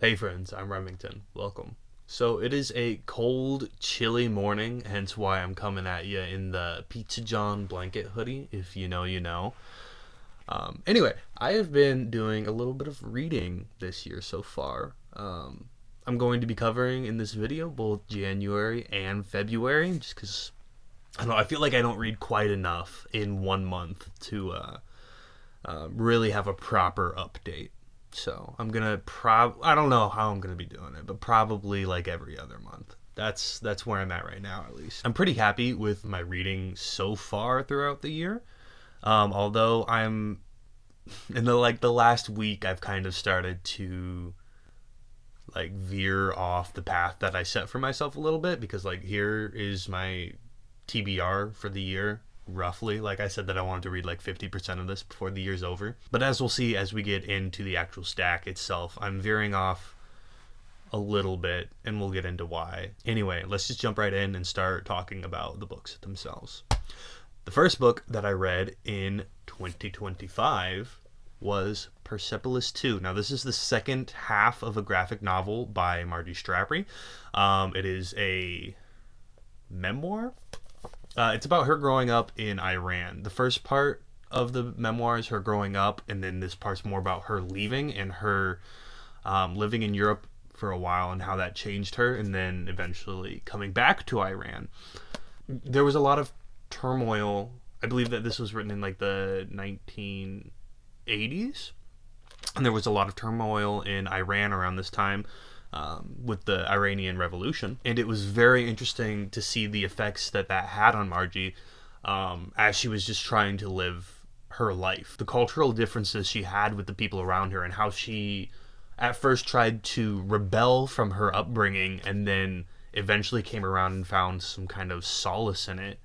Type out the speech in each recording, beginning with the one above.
Hey friends, I'm Remington. Welcome. So it is a cold, chilly morning, hence why I'm coming at you in the Pizza John blanket hoodie. If you know, you know. Anyway, I have been doing a little bit of reading this year so far. I'm going to be covering in this video both January and February, just because I don't know. I feel like I don't read quite enough in 1 month to really have a proper update. So I'm gonna I don't know how I'm gonna be doing it, but probably like every other month. That's where I'm at right now, at least. I'm pretty happy with my reading so far throughout the year. Although I'm in the last week, I've kind of started to like veer off the path that I set for myself a little bit, because like here is my TBR for the year, roughly. Like I said that I wanted to read like 50% of this before the year's over. But as we'll see as we get into the actual stack itself, I'm veering off a little bit, and we'll get into why. Anyway, let's just jump right in and start talking about the books themselves. The first book that I read in 2025 was Persepolis 2. Now, this is the second half of a graphic novel by Margie Straprey. It is a memoir. It's about her growing up in Iran. The first part of the memoir is her growing up, and then this part's more about her leaving and her living in Europe for a while and how that changed her, and then eventually coming back to Iran. There was a lot of turmoil. I believe that this was written in like the 1980s, and there was a lot of turmoil in Iran around this time. With the Iranian Revolution, and it was very interesting to see the effects that had on Margie as she was just trying to live her life. The cultural differences she had with the people around her, and how she at first tried to rebel from her upbringing and then eventually came around and found some kind of solace in it,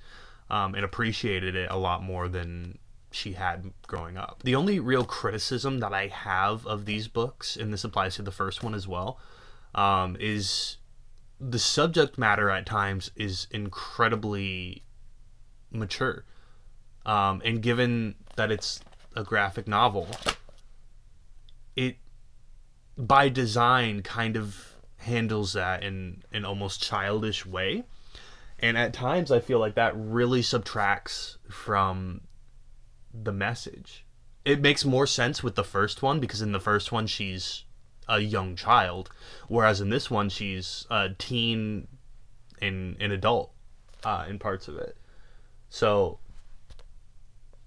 and appreciated it a lot more than she had growing up. The only real criticism that I have of these books, and this applies to the first one as well, is the subject matter at times is incredibly mature. And given that it's a graphic novel, it by design kind of handles that in an almost childish way. And at times I feel like that really subtracts from the message. It makes more sense with the first one, because in the first one she's a young child, whereas in this one she's a teen and an adult in parts of it. So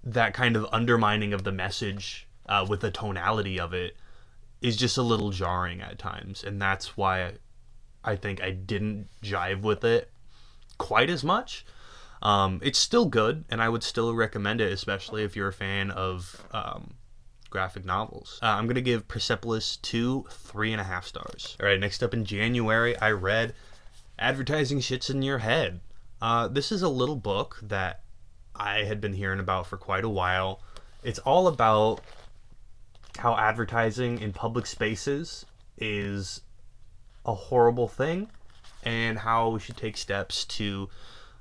that kind of undermining of the message with the tonality of it is just a little jarring at times, and that's why I think I didn't jive with it quite as much. It's still good, and I would still recommend it, especially if you're a fan of graphic novels. I'm going to give Persepolis 2 3.5 stars. Alright, next up in January, I read Advertising Shits in Your Head. This is a little book that I had been hearing about for quite a while. It's all about how advertising in public spaces is a horrible thing, and how we should take steps to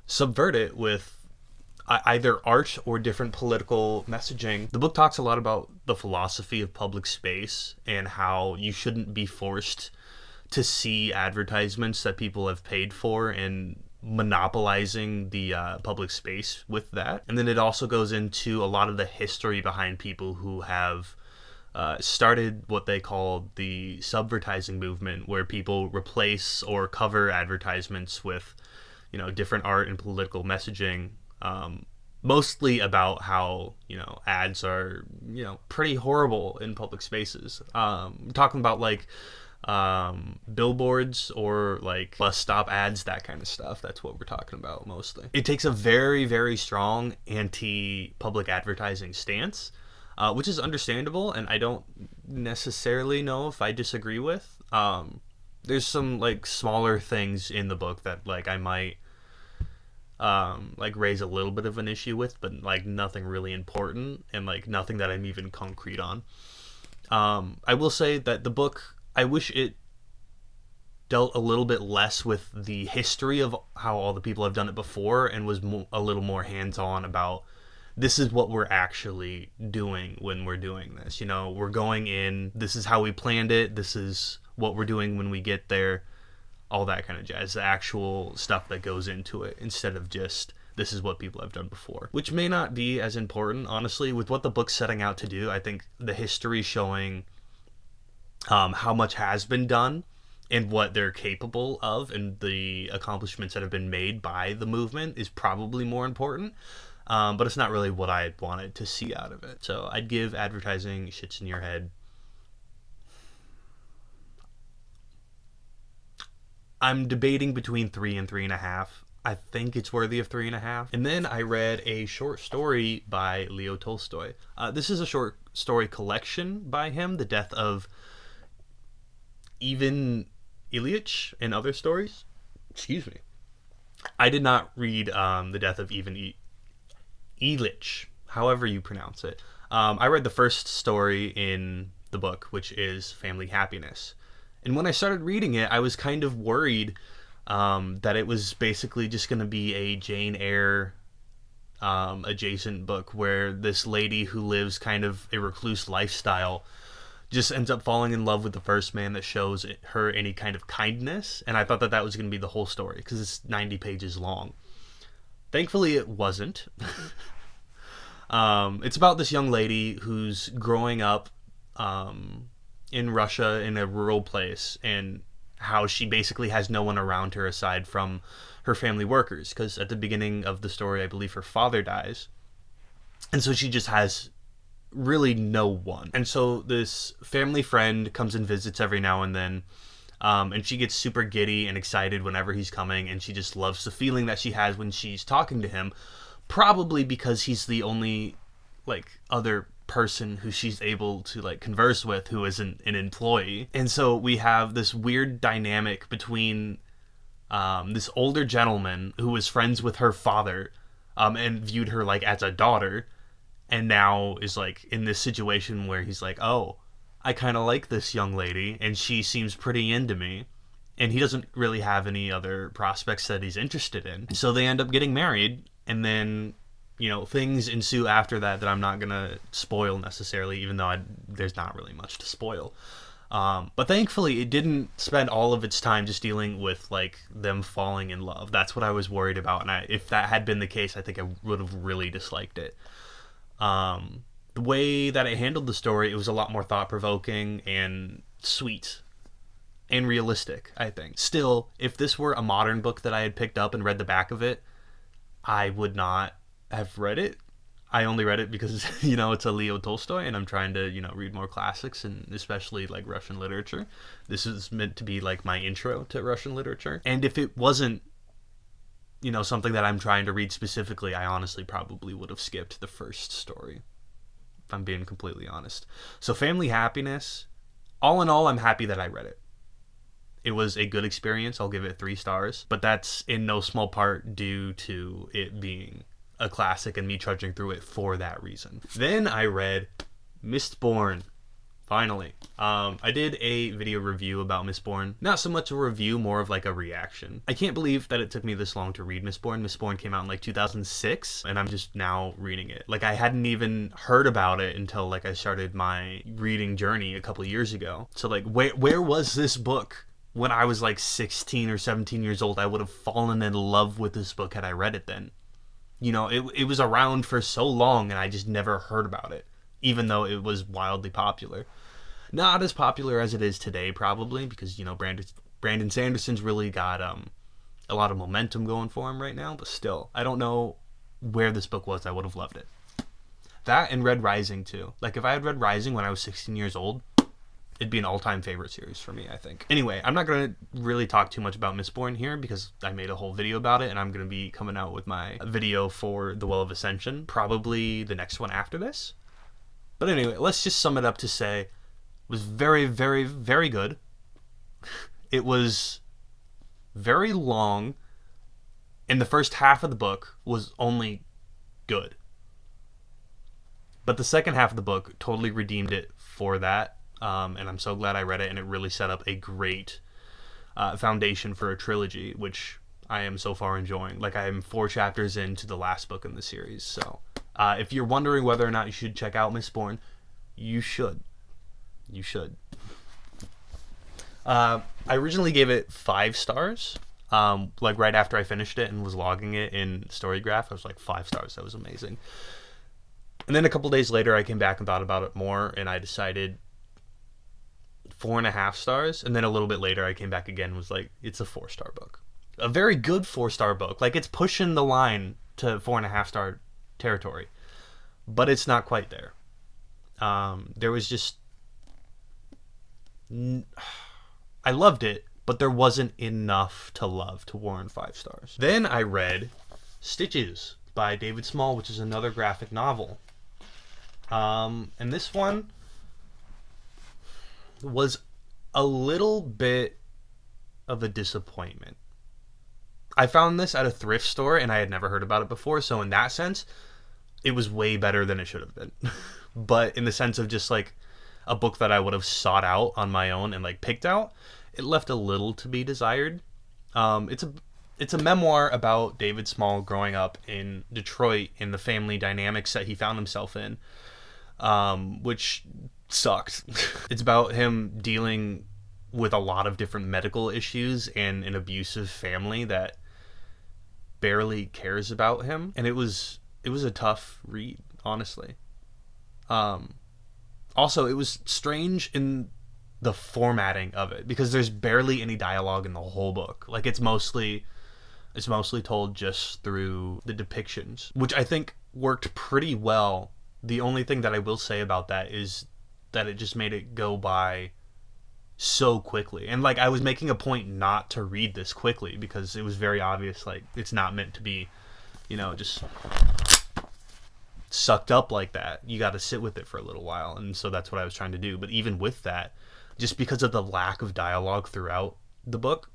subvert it with either art or different political messaging. The book talks a lot about the philosophy of public space and how you shouldn't be forced to see advertisements that people have paid for, and monopolizing the public space with that. And then it also goes into a lot of the history behind people who have started what they call the subvertising movement, where people replace or cover advertisements with, different art and political messaging, mostly about how, ads are, pretty horrible in public spaces. Talking about like billboards or like bus stop ads, that kind of stuff. That's what we're talking about mostly. It takes a very, very strong anti-public advertising stance, which is understandable, and I don't necessarily know if I disagree with. There's some like smaller things in the book that like I might like raise a little bit of an issue with, but like nothing really important, and like nothing that I'm even concrete on. I will say that the book, I wish it dealt a little bit less with the history of how all the people have done it before, and was a little more hands-on about, this is what we're actually doing when we're doing this. We're going in, this is how we planned it, this is what we're doing when we get there, all that kind of jazz, the actual stuff that goes into it, instead of just this is what people have done before, which may not be as important, honestly, with what the book's setting out to do. I think the history showing how much has been done and what they're capable of and the accomplishments that have been made by the movement is probably more important. But it's not really what I wanted to see out of it. So I'd give Advertising Shits in Your Head. I'm debating between 3 and 3.5. I think it's worthy of 3.5. And then I read a short story by Leo Tolstoy. This is a short story collection by him, The Death of Ivan Ilyich and Other Stories. Excuse me. I did not read The Death of Ivan Ilyich, however you pronounce it. I read the first story in the book, which is Family Happiness. And when I started reading it, I was kind of worried that it was basically just going to be a Jane Eyre adjacent book where this lady who lives kind of a recluse lifestyle just ends up falling in love with the first man that shows her any kind of kindness. And I thought that was going to be the whole story because it's 90 pages long. Thankfully, it wasn't. It's about this young lady who's growing up in Russia in a rural place, and how she basically has no one around her aside from her family workers, because at the beginning of the story, I believe her father dies, and so she just has really no one. And so this family friend comes and visits every now and then, and she gets super giddy and excited whenever he's coming, and she just loves the feeling that she has when she's talking to him, probably because he's the only other person who she's able to converse with who isn't an employee. And so we have this weird dynamic between this older gentleman who was friends with her father and viewed her as a daughter, and now is in this situation where he's oh, I kind of like this young lady and she seems pretty into me, and he doesn't really have any other prospects that he's interested in. So they end up getting married, and then things ensue after that I'm not going to spoil necessarily, even though there's not really much to spoil. But thankfully, it didn't spend all of its time just dealing with, them falling in love. That's what I was worried about, and if that had been the case, I think I would have really disliked it. The way that it handled the story, it was a lot more thought-provoking and sweet and realistic, I think. Still, if this were a modern book that I had picked up and read the back of it, I would not have read it. I only read it because it's a Leo Tolstoy, and I'm trying to read more classics, and especially Russian literature. This is meant to be my intro to Russian literature. And if it wasn't something that I'm trying to read specifically, I honestly probably would have skipped the first story, if I'm being completely honest. So Family Happiness, all in all, I'm happy that I read it. It was a good experience. I'll give it 3 stars, but that's in no small part due to it being a classic and me trudging through it for that reason. Then I read Mistborn. Finally. I did a video review about Mistborn. Not so much a review, more of a reaction. I can't believe that it took me this long to read Mistborn. Mistborn came out in 2006, and I'm just now reading it. I hadn't even heard about it until I started my reading journey a couple years ago. So where was this book when I was 16 or 17 years old? I would have fallen in love with this book had I read it then. It was around for so long, and I just never heard about it, even though it was wildly popular. Not as popular as it is today, probably, because, Brandon Sanderson's really got a lot of momentum going for him right now, but still, I don't know where this book was. I would have loved it. That and Red Rising, too. If I had read Rising when I was 16 years old, it'd be an all-time favorite series for me, I think. Anyway, I'm not going to really talk too much about Mistborn here because I made a whole video about it, and I'm going to be coming out with my video for the Wells of Ascension, probably the next one after this. But anyway, let's just sum it up to say it was very, very, very good. It was very long, and the first half of the book was only good. But the second half of the book totally redeemed it for that. And I'm so glad I read it, and it really set up a great foundation for a trilogy, which I am so far enjoying. I am 4 chapters into the last book in the series, so if you're wondering whether or not you should check out Mistborn, you should. You should. I originally gave it 5 stars. Like right after I finished it and was logging it in Storygraph, I was like 5 stars. That was amazing. And then a couple days later, I came back and thought about it more, and I decided 4.5 stars. And then a little bit later, I came back again and was like, it's a 4-star book. A very good 4-star book. Like, it's pushing the line to 4.5-star territory, but it's not quite there. There was just... I loved it, but there wasn't enough to love to warrant 5 stars. Then I read Stitches by David Small, which is another graphic novel. And this one was a little bit of a disappointment. I found this at a thrift store, and I had never heard about it before, so in that sense, it was way better than it should have been. But in the sense of just, like, a book that I would have sought out on my own and, like, picked out, it left a little to be desired. It's a memoir about David Small growing up in Detroit and the family dynamics that he found himself in, which sucked. It's about him dealing with a lot of different medical issues and an abusive family that barely cares about him, and it was a tough read, honestly. Also, it was strange in the formatting of it, because there's barely any dialogue in the whole book. Like, it's mostly told just through the depictions, which I think worked pretty well. The only thing that I will say about that is that it just made it go by so quickly. And, like, I was making a point not to read this quickly, because it was very obvious, like, it's not meant to be, just sucked up like that. You got to sit with it for a little while, and so that's what I was trying to do. But even with that, just because of the lack of dialogue throughout the book,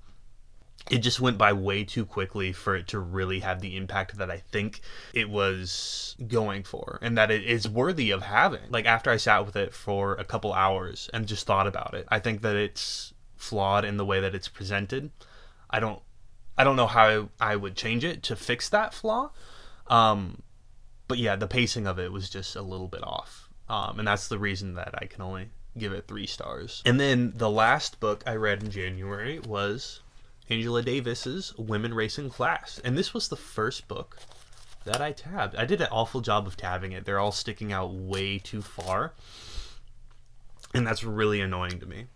it just went by way too quickly for it to really have the impact that I think it was going for, and that it is worthy of having. Like, after I sat with it for a couple hours and just thought about it, I think that it's flawed in the way that it's presented. I don't know how I would change it to fix that flaw. But yeah, the pacing of it was just a little bit off. And that's the reason that I can only give it 3 stars. And then the last book I read in January was Angela Davis's Women Racing Class. And this was the first book that I tabbed. I did an awful job of tabbing it. They're all sticking out way too far, and that's really annoying to me.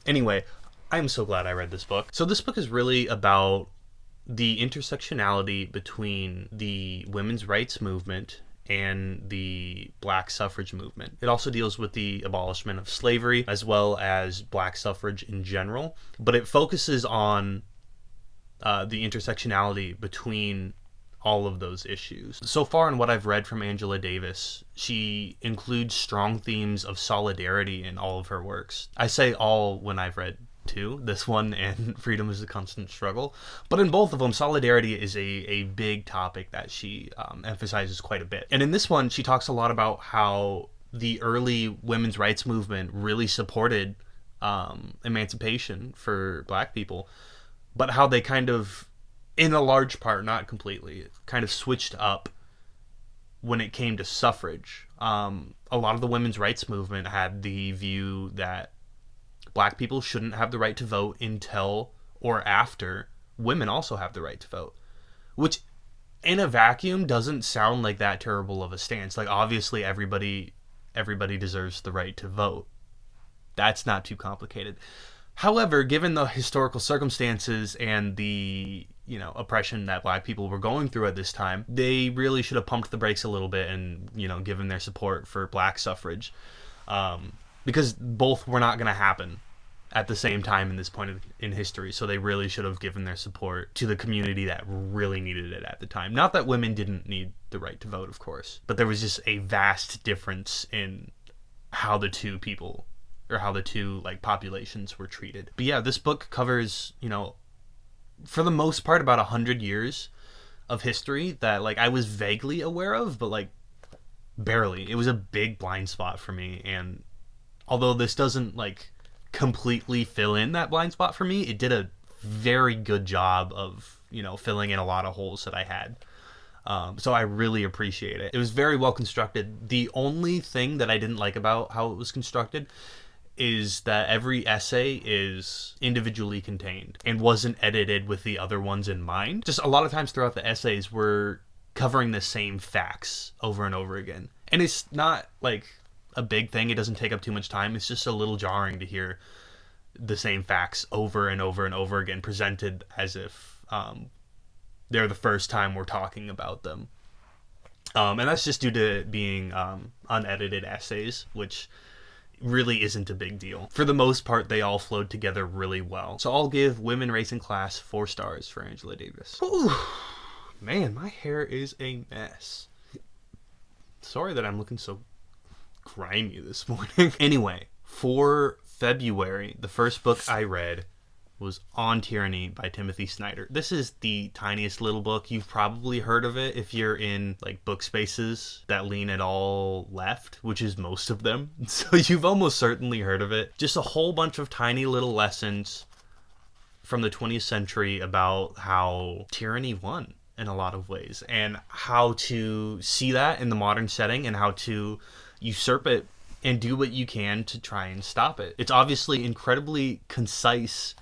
Anyway, I'm so glad I read this book. So this book is really about the intersectionality between the women's rights movement and the black suffrage movement. It also deals with the abolishment of slavery as well as black suffrage in general, but it focuses on the intersectionality between all of those issues. So far in what I've read from Angela Davis, she includes strong themes of solidarity in all of her works. I say all when I've read two, this one and Freedom is a Constant Struggle, but in both of them, solidarity is a big topic that she emphasizes quite a bit. And in this one, she talks a lot about how the early women's rights movement really supported emancipation for black people, but how they kind of, in a large part, not completely, kind of switched up when it came to suffrage. A lot of the women's rights movement had the view that black people shouldn't have the right to vote until or after women also have the right to vote, which in a vacuum doesn't sound like that terrible of a stance. Like, obviously everybody deserves the right to vote. That's not too complicated. However, given the historical circumstances and the, oppression that black people were going through at this time, they really should have pumped the brakes a little bit and, given their support for black suffrage. Because both were not going to happen at the same time in this point in history. So they really should have given their support to the community that really needed it at the time. Not that women didn't need the right to vote, of course, but there was just a vast difference in how the two people, or how the two populations were treated. But yeah, this book covers, for the most part, about 100 years of history that I was vaguely aware of, but barely. It was a big blind spot for me, and although this doesn't completely fill in that blind spot for me, it did a very good job of filling in a lot of holes that I had. So I really appreciate it. It was very well constructed. The only thing that I didn't like about how it was constructed is that every essay is individually contained and wasn't edited with the other ones in mind. Just a lot of times throughout the essays, we're covering the same facts over and over again. And it's not like a big thing. It doesn't take up too much time. It's just a little jarring to hear the same facts over and over and over again presented as if they're the first time we're talking about them. And that's just due to being unedited essays, which really isn't a big deal. For the most part, they all flowed together really well. So I'll give Women, Race, and Class 4 stars for Angela Davis. Ooh, man, my hair is a mess. Sorry that I'm looking so grimy this morning. Anyway, for February, the first book I read was On Tyranny by Timothy Snyder. This is the tiniest little book. You've probably heard of it if you're in like book spaces that lean at all left, which is most of them. So you've almost certainly heard of it. Just a whole bunch of tiny little lessons from the 20th century about how tyranny won in a lot of ways and how to see that in the modern setting and how to usurp it and do what you can to try and stop it. It's obviously incredibly concise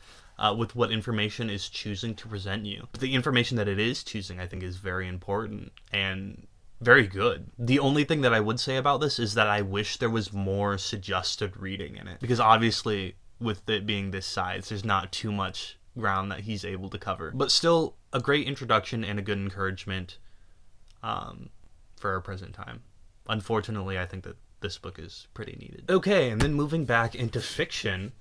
with what information is choosing to present you. But the information that it is choosing, I think, is very important and very good. The only thing that I would say about this is that I wish there was more suggested reading in it. Because obviously, with it being this size, there's not too much ground that he's able to cover. But still, a great introduction and a good encouragement for our present time. Unfortunately, I think that this book is pretty needed. Okay, and then moving back into fiction,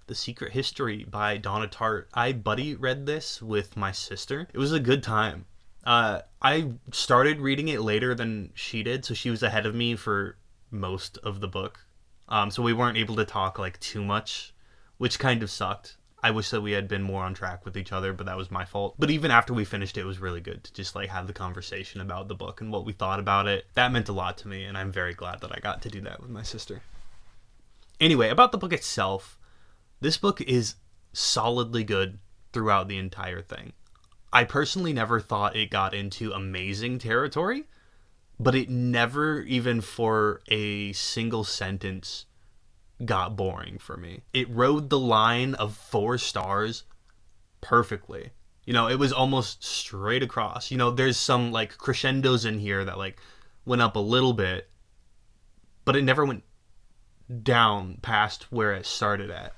The Secret History by Donna Tartt. I buddy read this with my sister. It was a good time. I started reading it later than she did, so she was ahead of me for most of the book. So we weren't able to talk like too much, which kind of sucked. I wish that we had been more on track with each other, but that was my fault. But even after we finished it, it was really good to just like have the conversation about the book and what we thought about it. That meant a lot to me, and I'm very glad that I got to do that with my sister. Anyway, about the book itself, this book is solidly good throughout the entire thing. I personally never thought it got into amazing territory, but it never even for a single sentence got boring for me. It rode the line of 4 stars perfectly. You know, it was almost straight across. You know, there's some like crescendos in here that like went up a little bit, but it never went down past where it started at.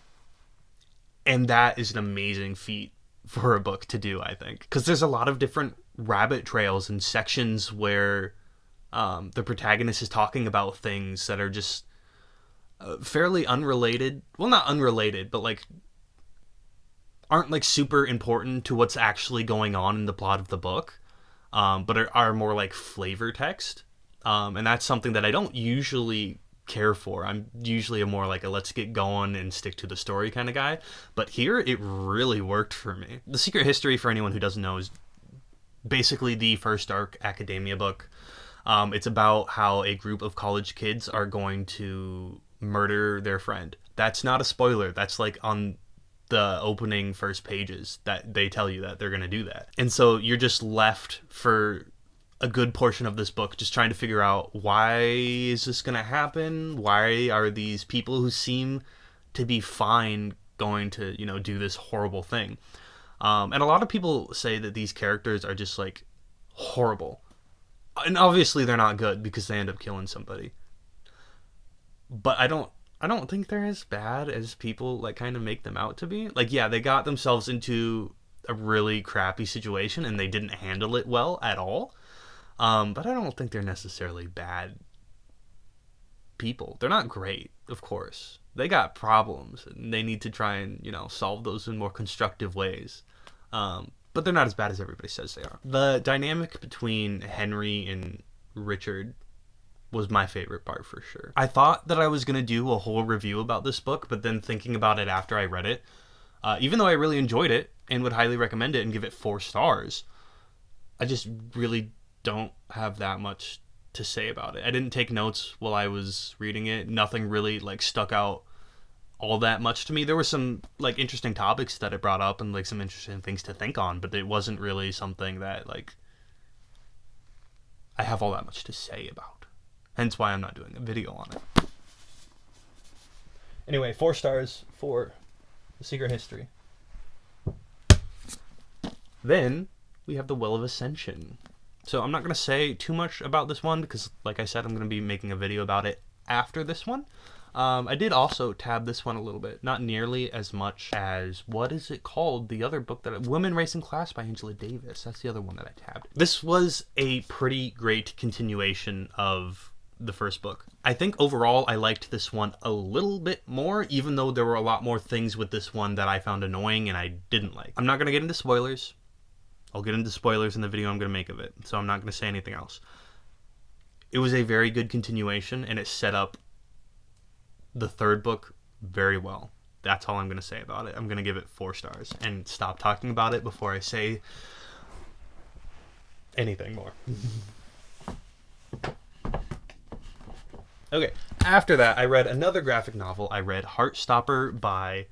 And that is an amazing feat for a book to do, I think. Because there's a lot of different rabbit trails and sections where the protagonist is talking about things that are just fairly unrelated. Well, not unrelated, but like aren't like super important to what's actually going on in the plot of the book, but are more like flavor text. And that's something that I don't usually care for. I'm usually a more like a let's get going and stick to the story kind of guy, but here it really worked for me. The Secret History, for anyone who doesn't know, is basically the first dark academia book. It's about how a group of college kids are going to murder their friend. That's not a spoiler. That's like on the opening first pages that they tell you that they're going to do that. And so you're just left for a good portion of this book just trying to figure out, why is this going to happen? Why are these people who seem to be fine going to, you know, do this horrible thing? And a lot of people say that these characters are just like horrible. And obviously they're not good because they end up killing somebody. But I don't think they're as bad as people like kind of make them out to be. Like, yeah, they got themselves into a really crappy situation and they didn't handle it well at all. But I don't think they're necessarily bad people. They're not great, of course. They got problems and they need to try and, you know, solve those in more constructive ways. But they're not as bad as everybody says they are. The dynamic between Henry and Richard was my favorite part for sure. I thought that I was going to do a whole review about this book, but then thinking about it after I read it, even though I really enjoyed it and would highly recommend it and give it 4 stars, I just really don't have that much to say about it. I didn't take notes while I was reading it. Nothing really like stuck out all that much to me. There were some like interesting topics that it brought up and like some interesting things to think on, but it wasn't really something that like I have all that much to say about. Hence why I'm not doing a video on it. Anyway, 4 stars for The Secret History. Then we have The Well of Ascension. So I'm not going to say too much about this one because, like I said, I'm going to be making a video about it after this one. I did also tab this one a little bit. Not nearly as much as, what is it called? The other book that Women, Race, and Class by Angela Davis. That's the other one that I tabbed. This was a pretty great continuation of the first book. I think overall I liked this one a little bit more, even though there were a lot more things with this one that I found annoying and I didn't like. I'm not going to get into spoilers. I'll get into spoilers in the video I'm going to make of it, so I'm not going to say anything else. It was a very good continuation, and it set up the third book very well. That's all I'm going to say about it. I'm going to give it 4 stars and stop talking about it before I say anything more. Okay, after that, I read another graphic novel. I read Heartstopper by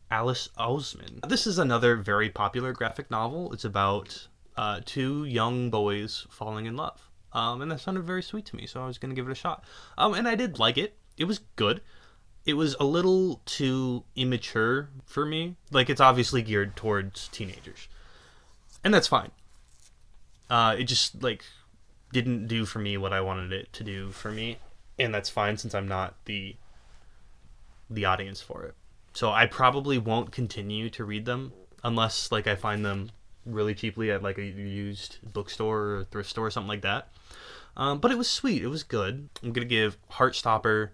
Alice Oseman. This is another very popular graphic novel. It's about 2 young boys falling in love. And that sounded very sweet to me, so I was going to give it a shot. And I did like it. It was good. It was a little too immature for me. Like, it's obviously geared towards teenagers. And that's fine. It just, like, didn't do for me what I wanted it to do for me. And that's fine since I'm not the audience for it. So I probably won't continue to read them unless, like, I find them really cheaply at, like, a used bookstore or thrift store or something like that. But it was sweet. It was good. I'm going to give Heartstopper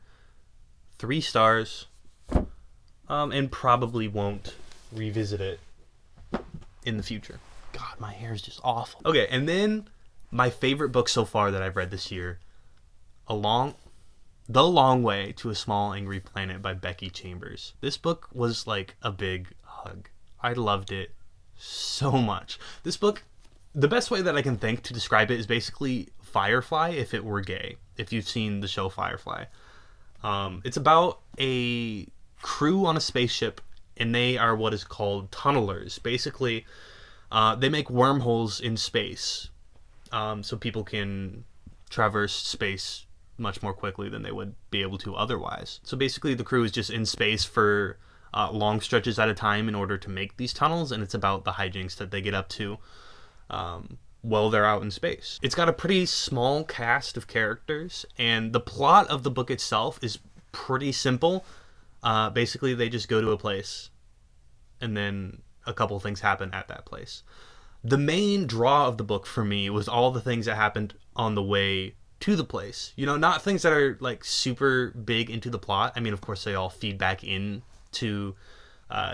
3 stars, and probably won't revisit it in the future. God, my hair is just awful. Okay, and then my favorite book so far that I've read this year, The Long Way to a Small Angry Planet by Becky Chambers. This book was like a big hug. I loved it so much. This book, the best way that I can think to describe it is basically Firefly if it were gay, if you've seen the show Firefly. It's about a crew on a spaceship, and they are what is called tunnelers. Basically, they make wormholes in space, so people can traverse space much more quickly than they would be able to otherwise. So basically, the crew is just in space for long stretches at a time in order to make these tunnels, and it's about the hijinks that they get up to while they're out in space. It's got a pretty small cast of characters, and the plot of the book itself is pretty simple. Basically, they just go to a place, and then a couple things happen at that place. The main draw of the book for me was all the things that happened on the way to the place. You know, not things that are like super big into the plot. I mean, of course, they all feed back in to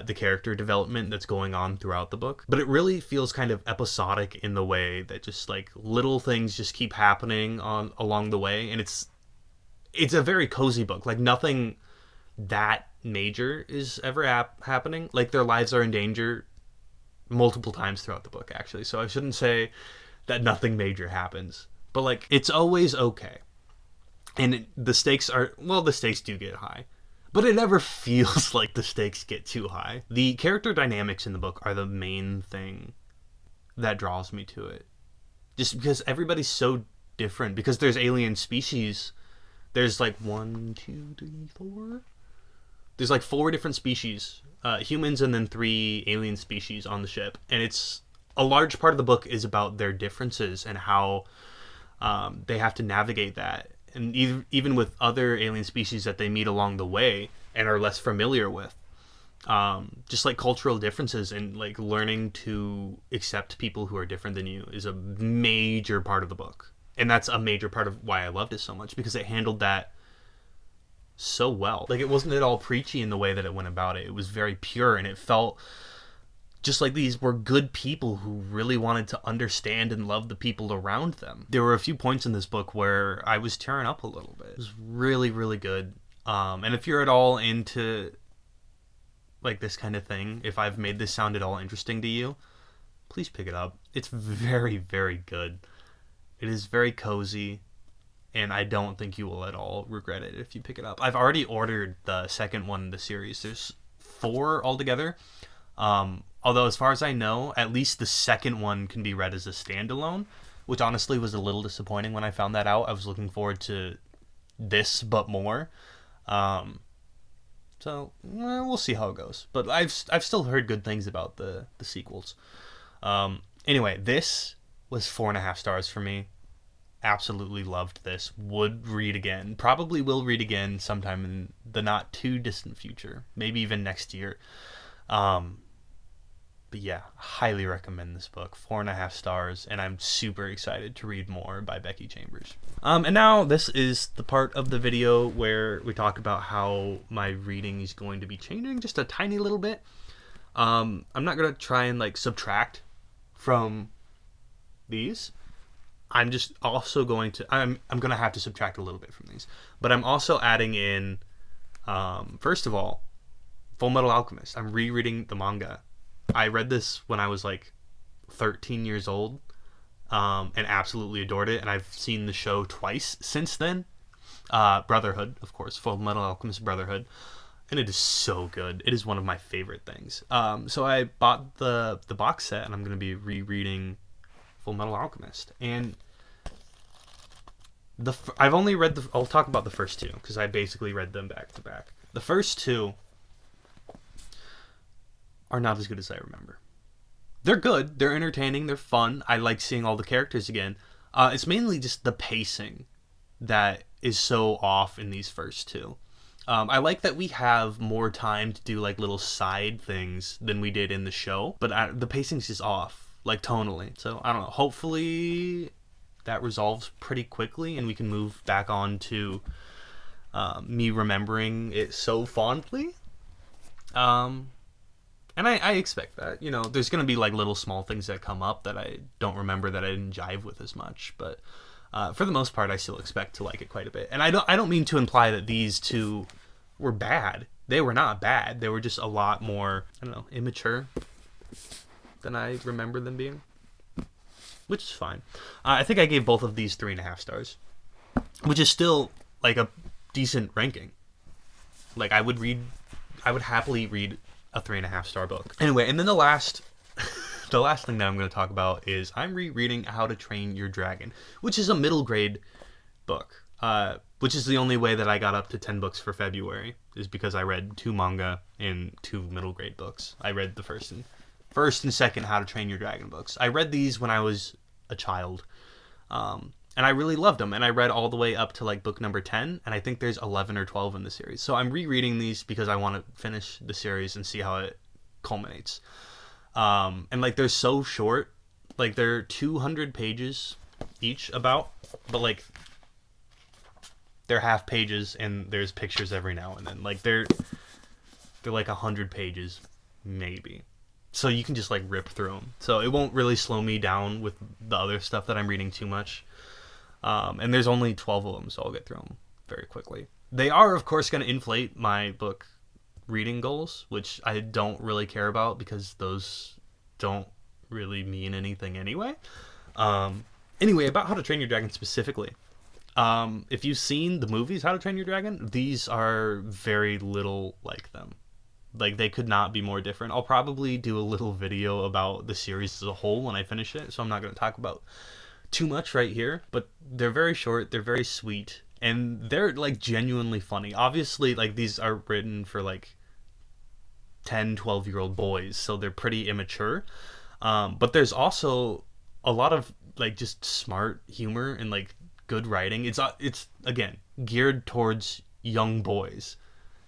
the character development that's going on throughout the book. But it really feels kind of episodic in the way that just like little things just keep happening along the way. And it's a very cozy book. Like nothing that major is ever happening. Like their lives are in danger multiple times throughout the book, actually. So I shouldn't say that nothing major happens. But like it's always okay. And the stakes do get high. But it never feels like the stakes get too high. The character dynamics in the book are the main thing that draws me to it. Just because everybody's so different. Because there's alien species. There's like 1, 2, 3, 4. There's like 4 different species. Humans and then 3 alien species on the ship. And it's a large part of the book is about their differences and how they have to navigate that. And even with other alien species that they meet along the way and are less familiar with. Just like cultural differences and like learning to accept people who are different than you is a major part of the book. And that's a major part of why I loved it so much, because it handled that so well. Like it wasn't at all preachy in the way that it went about it. It was very pure, and it felt just like these were good people who really wanted to understand and love the people around them. There were a few points in this book where I was tearing up a little bit. It was really, really good. And if you're at all into like this kind of thing, if I've made this sound at all interesting to you, please pick it up. It's very, very good. It is very cozy, and I don't think you will at all regret it if you pick it up. I've already ordered the second one in the series. There's 4 altogether. Although, as far as I know, at least the second one can be read as a standalone, which honestly was a little disappointing when I found that out. I was looking forward to this, but more. So we'll see how it goes. But I've still heard good things about the sequels. Anyway, this was 4.5 stars for me. Absolutely loved this. Would read again. Probably will read again sometime in the not too distant future. Maybe even next year. But yeah, highly recommend this book. 4.5 stars, and I'm super excited to read more by Becky Chambers. And now this is the part of the video where we talk about how my reading is going to be changing just a tiny little bit. I'm not gonna try and like subtract from these. I'm just also going to I'm gonna have to subtract a little bit from these, but I'm also adding in first of all, Full Metal Alchemist. I'm rereading the manga. I read this when I was like 13 years old, and absolutely adored it, and I've seen the show twice since then. Brotherhood, of course, Full Metal Alchemist Brotherhood, and it is so good. It is one of my favorite things. So I bought the box set, and I'm going to be rereading Full Metal Alchemist. And I've only read I'll talk about the first two, because I basically read them back to back. The first two are not as good as I remember. They're good. They're entertaining. They're fun. I like seeing all the characters again. It's mainly just the pacing that is so off in these first two. I like that we have more time to do like little side things than we did in the show, but the pacing's just off, like tonally. So I don't know. Hopefully that resolves pretty quickly and we can move back on to me remembering it so fondly. And I expect that, you know, there's going to be like little small things that come up that I don't remember that I didn't jive with as much, but for the most part, I still expect to like it quite a bit. And I don't mean to imply that these two were bad. They were not bad. They were just a lot more, I don't know, immature than I remember them being, which is fine. I think I gave both of these 3.5 stars, which is still like a decent ranking. Like I would happily read a 3.5 star book. Anyway, and then the last thing that I'm going to talk about is I'm rereading How to Train Your Dragon, which is a middle grade book, which is the only way that I got up to 10 books for February, is because I read 2 manga and 2 middle grade books. I read the first and second How to Train Your Dragon books. I read these when I was a child, and I really loved them, and I read all the way up to like book number 10, and I think there's 11 or 12 in the series. So I'm rereading these because I want to finish the series and see how it culminates. And like they're so short, like they're 200 pages each about, but like they're half pages and there's pictures every now and then. Like they're like 100 pages maybe. So you can just like rip through them. So it won't really slow me down with the other stuff that I'm reading too much. And there's only 12 of them, so I'll get through them very quickly. They are, of course, going to inflate my book reading goals, which I don't really care about because those don't really mean anything anyway. Anyway, about How to Train Your Dragon specifically. If you've seen the movies How to Train Your Dragon, these are very little like them. Like, they could not be more different. I'll probably do a little video about the series as a whole when I finish it, so I'm not going to talk about too much right here, but they're very short, they're very sweet, and they're like genuinely funny. Obviously, like these are written for like 10-12-year-old boys, so they're pretty immature, but there's also a lot of like just smart humor and like good writing. It's again geared towards young boys,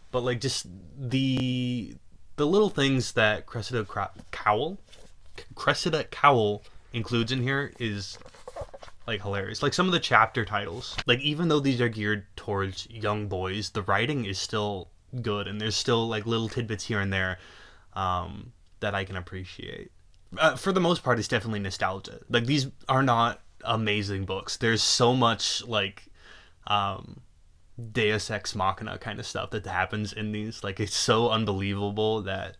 but like just the little things that Cressida Cowell includes in here is like hilarious. Like some of the chapter titles, like even though these are geared towards young boys, the writing is still good, and there's still like little tidbits here and there that I can appreciate. For the most part, it's definitely nostalgia. Like these are not amazing books. There's so much like Deus Ex Machina kind of stuff that happens in these. Like it's so unbelievable that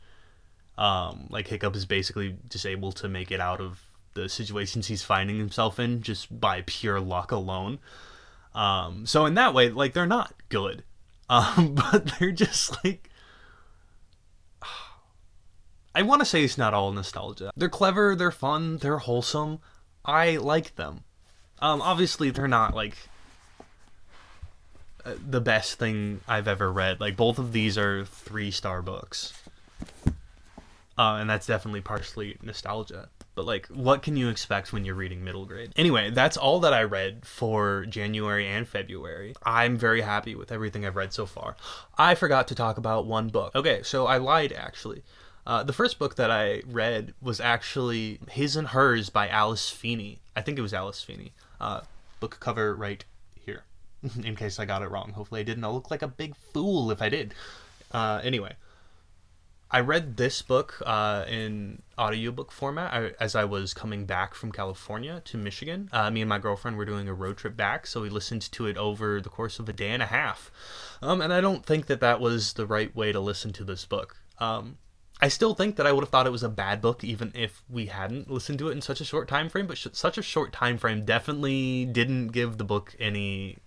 like Hiccup is basically just able to make it out of the situations he's finding himself in just by pure luck alone. So in that way, like they're not good, but they're just like, I want to say it's not all nostalgia. They're clever, they're fun, they're wholesome. I like them. Obviously they're not like the best thing I've ever read. Like, both of these are 3-star books. And that's definitely partially nostalgia. But, like, what can you expect when you're reading middle grade? Anyway, that's all that I read for January and February. I'm very happy with everything I've read so far. I forgot to talk about one book. Okay, so I lied, actually. The first book that I read was actually His and Hers by Alice Feeney. I think it was Alice Feeney. Book cover right here, in case I got it wrong. Hopefully I didn't. I'll look like a big fool if I did. Anyway. I read this book in audiobook format as I was coming back from California to Michigan. Me and my girlfriend were doing a road trip back, so we listened to it over the course of a day and a half. And I don't think that was the right way to listen to this book. I still think that I would have thought it was a bad book even if we hadn't listened to it in such a short time frame, but such a short time frame definitely didn't give the book any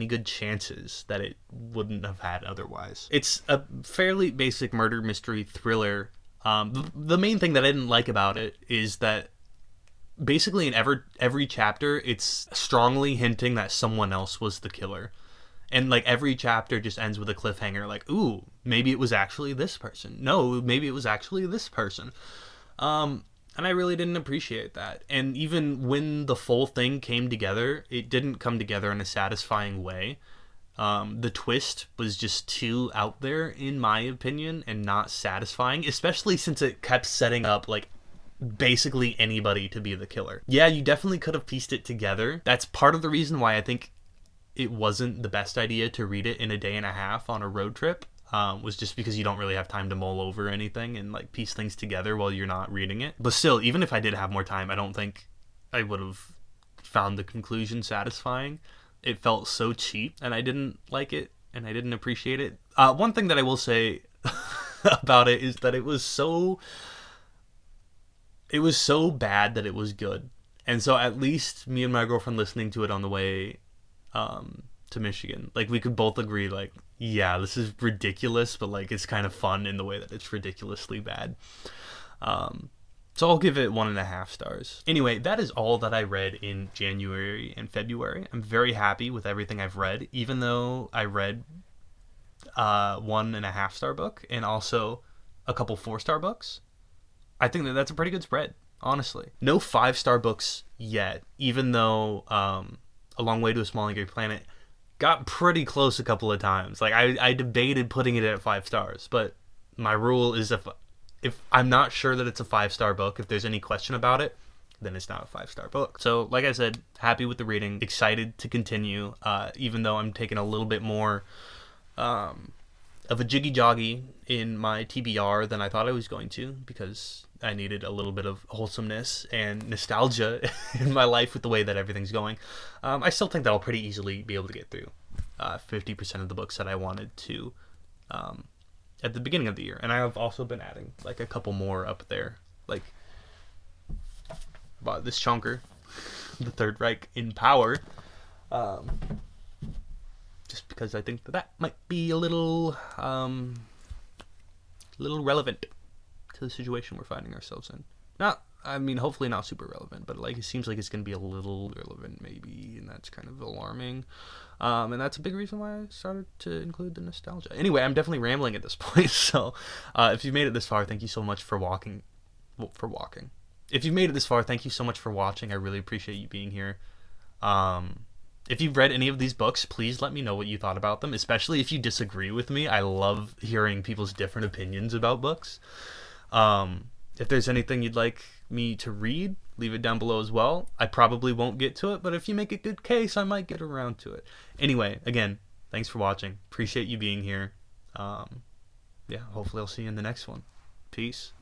good chances that it wouldn't have had otherwise. It's a fairly basic murder mystery thriller. The main thing that I didn't like about it is that basically in every chapter, it's strongly hinting that someone else was the killer. And like every chapter just ends with a cliffhanger, like, ooh, maybe it was actually this person. No, maybe it was actually this person. And I really didn't appreciate that. And even when the full thing came together, it didn't come together in a satisfying way. The twist was just too out there, in my opinion, and not satisfying, especially since it kept setting up, like, basically anybody to be the killer. Yeah, you definitely could have pieced it together. That's part of the reason why I think it wasn't the best idea to read it in a day and a half on a road trip. Was just because you don't really have time to mull over anything and like piece things together while you're not reading it. But still, even if I did have more time, I don't think I would have found the conclusion satisfying. It felt so cheap, and I didn't like it, and I didn't appreciate it. One thing that I will say about it is that it was so bad that it was good. And so at least me and my girlfriend listening to it on the way to Michigan, like, we could both agree, like, yeah, this is ridiculous, but like it's kind of fun in the way that it's ridiculously bad. So I'll give it 1.5 stars. Anyway, that is all that I read in January and February. I'm very happy with everything I've read, even though I read 1.5 star book and also a couple 4-star books. I think that's a pretty good spread, honestly. No 5-star books yet, even though A Long Way to a Small and Great Planet got pretty close a couple of times. Like, I debated putting it at 5 stars, but my rule is if I'm not sure that it's a 5-star book, if there's any question about it, then it's not a 5-star book. So, like I said, happy with the reading, excited to continue, even though I'm taking a little bit more of a jiggy-joggy in my TBR than I thought I was going to, because I needed a little bit of wholesomeness and nostalgia in my life with the way that everything's going. I still think that I'll pretty easily be able to get through 50% of the books that I wanted to at the beginning of the year. And I have also been adding like a couple more up there, like this chunker, The Third Reich in Power, just because I think that might be a little relevant to the situation we're finding ourselves in. Hopefully not super relevant, but like it seems like it's going to be a little relevant maybe, and that's kind of alarming. And that's a big reason why I started to include the nostalgia. Anyway, I'm definitely rambling at this point, so if you've made it this far, thank you so much for walking. If you've made it this far, thank you so much for watching. I really appreciate you being here. If you've read any of these books, please let me know what you thought about them, especially if you disagree with me. I love hearing people's different opinions about books. If there's anything you'd like me to read, leave it down below as well. I probably won't get to it, but if you make a good case, I might get around to it. Anyway, again, thanks for watching. Appreciate you being here. Hopefully I'll see you in the next one. Peace.